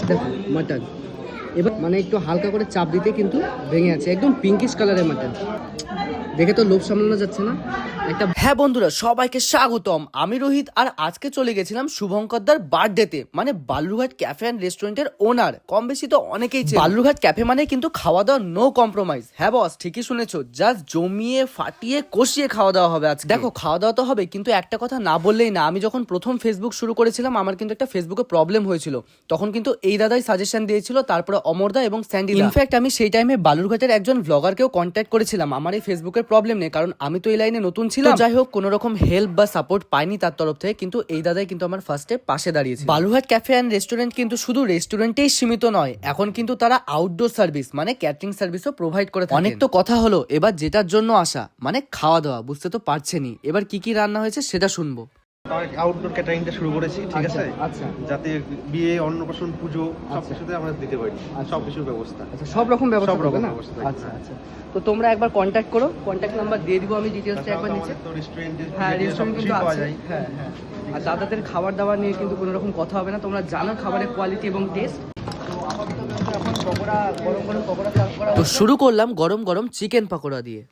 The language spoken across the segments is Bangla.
দেখো মাটন এবার মানে একটু হালকা করে চাপ দিতে কিন্তু ভেঙে আছে, একদম পিঙ্কিশ কালারের মাটন। দেখে তো লোভ সামলানো যাচ্ছে না একটা। হ্যাঁ বন্ধুরা, সবাইকে স্বাগতম। আমি রোহিত, আর আজকে চলে গেছিলাম শুভঙ্করদার বার্থডেতে, মানে বালুরঘাট ক্যাফে অ্যান্ড রেস্টুরেন্টের ওনার। কম বেশি তো অনেকেই চেনে। বালুরঘাট ক্যাফে মানে কিন্তু খাওয়া দাওয়া নো কম্প্রোমাইজ। হ্যাঁ বস, ঠিকই শুনেছো, জাস্ট জমিয়ে ফাটিয়ে কষিয়ে খাওয়া দাওয়া হবে আজকে। দেখো খাওয়া দাওয়া তো হবে, কিন্তু একটা কথা না বললেই না। আমি যখন প্রথম ফেসবুক শুরু করেছিলাম, আমার কিন্তু একটা ফেসবুকে প্রবলেম হয়েছিল। তখন কিন্তু এই দাদাই সাজেশন দিয়েছিল, তারপরে অমরদা এবং স্যান্ডি। ইনফ্যাক্ট আমি সেই টাইমে বালুরঘাটের একজন ব্লগারকেও কন্ট্যাক্ট করেছিলাম আমার এই ফেসবুকের প্রবলেম নেই, কারণ আমি তো এই লাইনে নতুন ছিলাম। যাই হোক, কোনো রকম হেল্প বা সাপোর্ট পাইনি তার তরফ থেকে, কিন্তু এই দাদাই কিন্তু আমার ফার্স্টে পাশে দাঁড়িয়েছে। বালুরঘাট ক্যাফে অ্যান্ড রেস্টুরেন্ট কিন্তু শুধু রেস্টুরেন্টেই সীমিত নয়, এখন কিন্তু তারা আউটডোর সার্ভিস মানে ক্যাটারিং সার্ভিসও প্রোভাইড করে থাকে। অনেক তো কথা হলো, এবার যেটার জন্য আসা মানে খাওয়া দাওয়া, বুঝতে তো পারছেনই। এবার কি কি রান্না হয়েছে সেটা শুনবো। আউটডোর ক্যাটারিংটা শুরু করেছি, ঠিক আছে? আচ্ছা যাতে বিয়ে, অন্নপ্রাশন, পুজো সবকিছুতে আমরা দিতে পারি সবকিছুর ব্যবস্থা। আচ্ছা, সব রকম ব্যবস্থা সব রকম হবে না? ব্যবস্থা। আচ্ছা আচ্ছা, তো তোমরা একবার কন্ট্যাক্ট করো, কন্ট্যাক্ট নাম্বার দিয়ে দিব আমি, ডিটেইলসটা একবার নিচে। তো রেস্টুরেন্টে হ্যাঁ, রেস্টুরেন্ট কিন্তু পাওয়া আছে। যায়। হ্যাঁ হ্যাঁ, আর দাদাদের খাবার দাবার নিয়ে কিন্তু কোনো রকম কথা হবে না, তোমরা জানো খাবারের কোয়ালিটি এবং টেস্ট। এখন পকোড়া, গরম গরম পকোড়া সার্ভ করা তো শুরু করলাম গরম গরম চিকেন পকোড়া দিয়ে।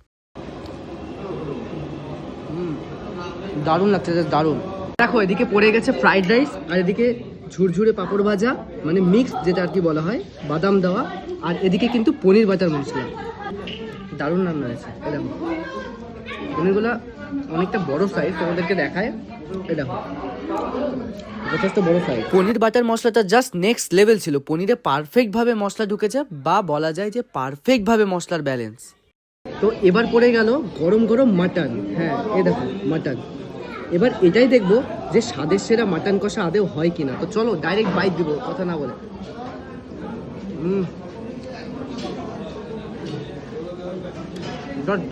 দারুণ লাগছে, দারুণ। দেখো এদিকে পড়ে গেছে ফ্রাইড রাইস, আর এদিকে ঝুরঝুরে পাঁপড় ভাজা, মানে মিক্স যেটা আর কি বলা হয়, বাদাম দেওয়া, আর এদিকে কিন্তু পনির বাটার মশলা। দারুণ রান্না হয়েছে। এই দেখো পনিরগুলো অনেকটা বড় সাইজ, তোমাদেরকে দেখায়। এই দেখো যথেষ্ট বড় সাইজ। পনির বাটার মশলাটা জাস্ট নেক্সট লেভেল ছিল। পনিরে পারফেক্ট ভাবে মশলা ঢুকেছে, বা বলা যায় যে পারফেক্ট ভাবে মশলার ব্যালেন্স। তো এবার পড়ে গেল গরম গরম মাটন। হ্যাঁ এই দেখো মাটন। এবার এটাই দেখবো যে স্বাদের সেরা মাটন কষা আদেও হয় কিনা। তো চলো ডাইরেক্ট বাইট দিব কথা না বলে।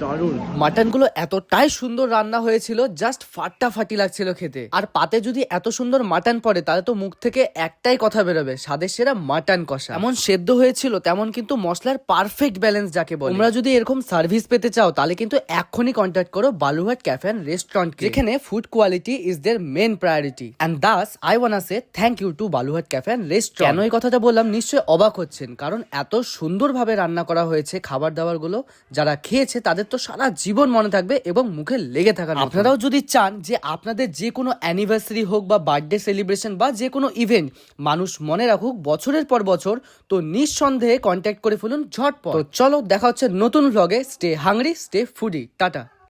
দারুণ। মাটনগুলো এতটাই সুন্দর রান্না হয়েছিল, জাস্ট ফাটাফাটি লাগছিল খেতে। আর পাতে যদি এত সুন্দর মাটন পড়ে, তাহলে তো মুখ থেকে একটাই কথা বেরোবে, স্বাদের সেরা মাটন কষা। এমন সেদ্ধ হয়েছিল, তেমন কিন্তু মশলার পারফেক্ট ব্যালেন্স যাকে বলে। তোমরা যদি এরকম সার্ভিস পেতে চাও, তাহলে কিন্তু এক্ষুনি কন্ট্যাক্ট করো বালুরঘাট ক্যাফে অ্যান্ড রেস্টুরেন্ট, যেখানে food quality is there main priority. And thus I wanna say thank you to Balurghat cafe and restaurant. কেন এই কথাটা বললাম নিশ্চয়ই অবাক হচ্ছেন, কারণ এত সুন্দরভাবে রান্না করা হয়েছে খাবার দাবার গুলো। যারা খেয়েছে তাদের তো সারা জীবন মনে থাকবে এবং মুখে লেগে থাকার। আপনারাও যদি চান যে আপনাদের যে কোনো অ্যানিভার্সারি হোক বা বার্থডে সেলিব্রেশন বা যে কোনো ইভেন্ট মানুষ মনে রাখুক বছরের পর বছর, তো নিঃসন্দেহে কন্ট্যাক্ট করে ফেলুন ঝটপট। তো চলো দেখা হচ্ছে নতুন ভ্লগে। Stay hungry, stay foodie, tata.